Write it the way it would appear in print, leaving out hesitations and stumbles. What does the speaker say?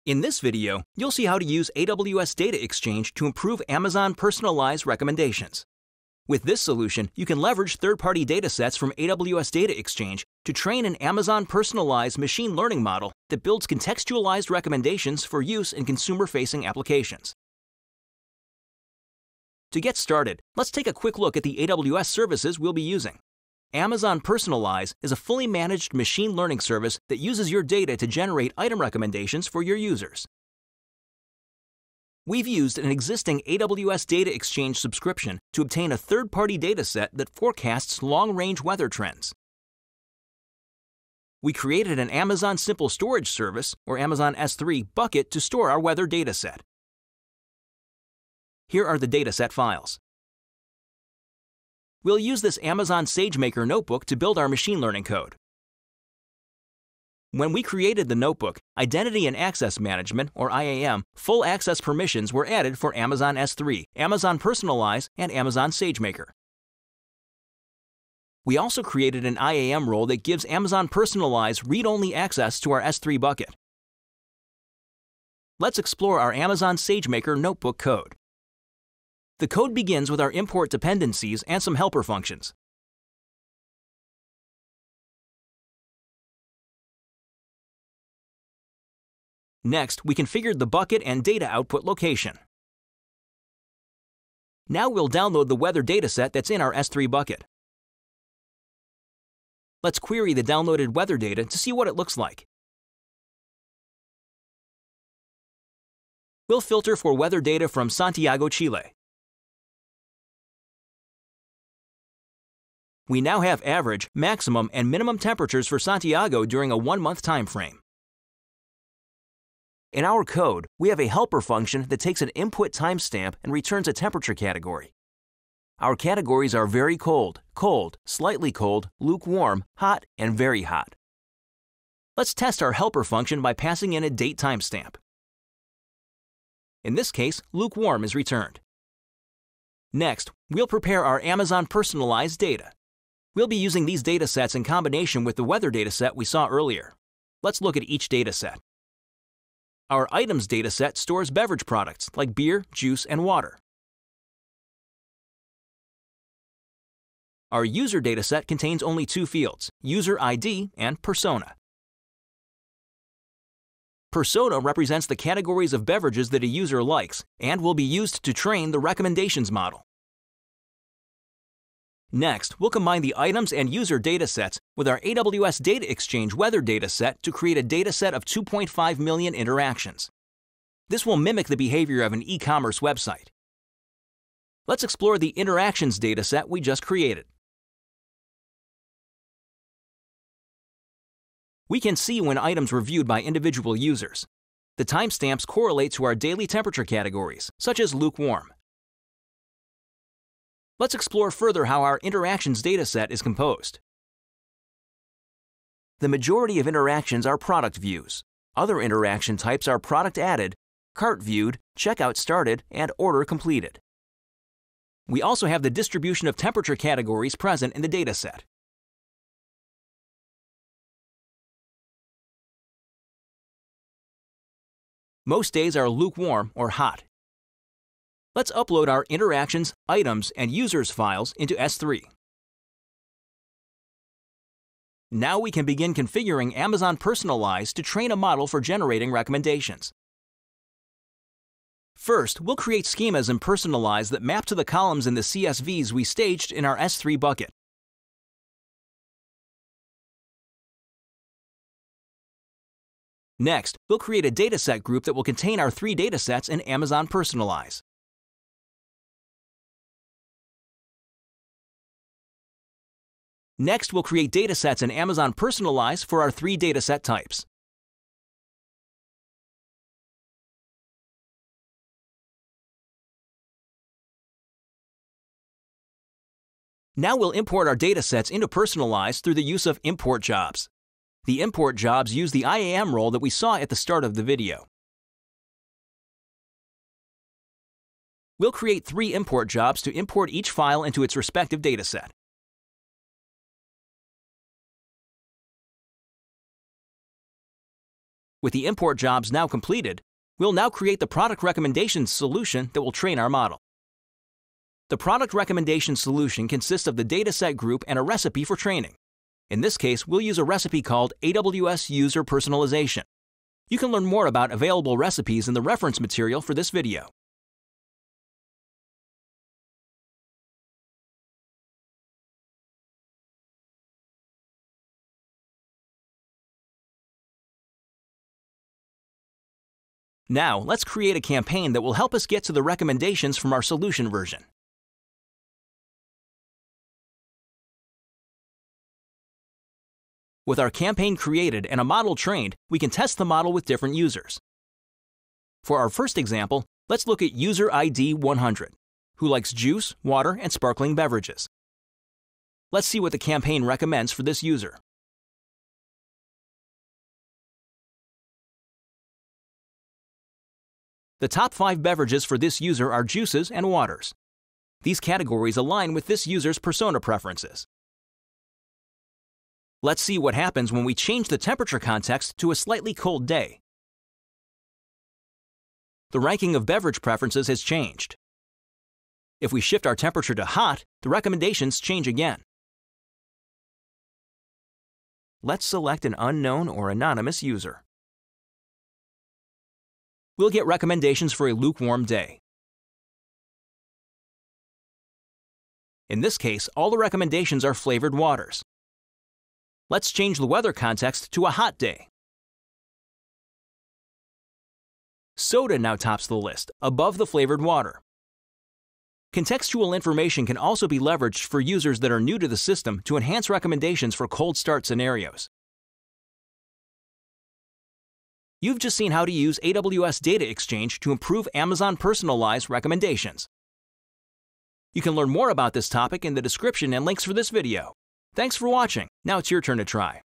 In this video, you'll see how to use AWS Data Exchange to improve Amazon Personalize recommendations. With this solution, you can leverage third-party datasets from AWS Data Exchange to train an Amazon Personalize machine learning model that builds contextualized recommendations for use in consumer-facing applications. To get started, let's take a quick look at the AWS services we'll be using. Amazon Personalize is a fully managed machine learning service that uses your data to generate item recommendations for your users. We've used an existing AWS Data Exchange subscription to obtain a third-party dataset that forecasts long-range weather trends. We created an Amazon Simple Storage Service, or Amazon S3, bucket to store our weather dataset. Here are the dataset files. We'll use this Amazon SageMaker notebook to build our machine learning code. When we created the notebook, Identity and Access Management, or IAM, full access permissions were added for Amazon S3, Amazon Personalize, and Amazon SageMaker. We also created an IAM role that gives Amazon Personalize read-only access to our S3 bucket. Let's explore our Amazon SageMaker notebook code. The code begins with our import dependencies and some helper functions. Next, we configured the bucket and data output location. Now we'll download the weather dataset that's in our S3 bucket. Let's query the downloaded weather data to see what it looks like. We'll filter for weather data from Santiago, Chile. We now have average, maximum, and minimum temperatures for Santiago during a 1-month time frame. In our code, we have a helper function that takes an input timestamp and returns a temperature category. Our categories are very cold, cold, slightly cold, lukewarm, hot, and very hot. Let's test our helper function by passing in a date timestamp. In this case, lukewarm is returned. Next, we'll prepare our Amazon Personalized data. We'll be using these datasets in combination with the weather dataset we saw earlier. Let's look at each dataset. Our items dataset stores beverage products like beer, juice, and water. Our user dataset contains only 2 fields, user ID and persona. Persona represents the categories of beverages that a user likes and will be used to train the recommendations model. Next, we'll combine the items and user datasets with our AWS Data Exchange weather dataset to create a dataset of 2.5 million interactions. This will mimic the behavior of an e-commerce website. Let's explore the interactions dataset we just created. We can see when items were viewed by individual users. The timestamps correlate to our daily temperature categories, such as lukewarm. Let's explore further how our interactions dataset is composed. The majority of interactions are product views. Other interaction types are product added, cart viewed, checkout started, and order completed. We also have the distribution of temperature categories present in the dataset. Most days are lukewarm or hot. Let's upload our interactions, items, and users files into S3. Now we can begin configuring Amazon Personalize to train a model for generating recommendations. First, we'll create schemas in Personalize that map to the columns in the CSVs we staged in our S3 bucket. Next, we'll create a dataset group that will contain our 3 datasets in Amazon Personalize. Next, we'll create datasets in Amazon Personalize for our 3 dataset types. Now we'll import our datasets into Personalize through the use of import jobs. The import jobs use the IAM role that we saw at the start of the video. We'll create 3 import jobs to import each file into its respective dataset. With the import jobs now completed, we'll now create the product recommendations solution that will train our model. The product recommendation solution consists of the dataset group and a recipe for training. In this case, we'll use a recipe called AWS User Personalization. You can learn more about available recipes in the reference material for this video. Now, let's create a campaign that will help us get to the recommendations from our solution version. With our campaign created and a model trained, we can test the model with different users. For our first example, let's look at user ID 100, who likes juice, water, and sparkling beverages. Let's see what the campaign recommends for this user. The top 5 beverages for this user are juices and waters. These categories align with this user's persona preferences. Let's see what happens when we change the temperature context to a slightly cold day. The ranking of beverage preferences has changed. If we shift our temperature to hot, the recommendations change again. Let's select an unknown or anonymous user. We'll get recommendations for a lukewarm day. In this case, all the recommendations are flavored waters. Let's change the weather context to a hot day. Soda now tops the list, above the flavored water. Contextual information can also be leveraged for users that are new to the system to enhance recommendations for cold start scenarios. You've just seen how to use AWS Data Exchange to improve Amazon Personalize recommendations. You can learn more about this topic in the description and links for this video. Thanks for watching. Now it's your turn to try.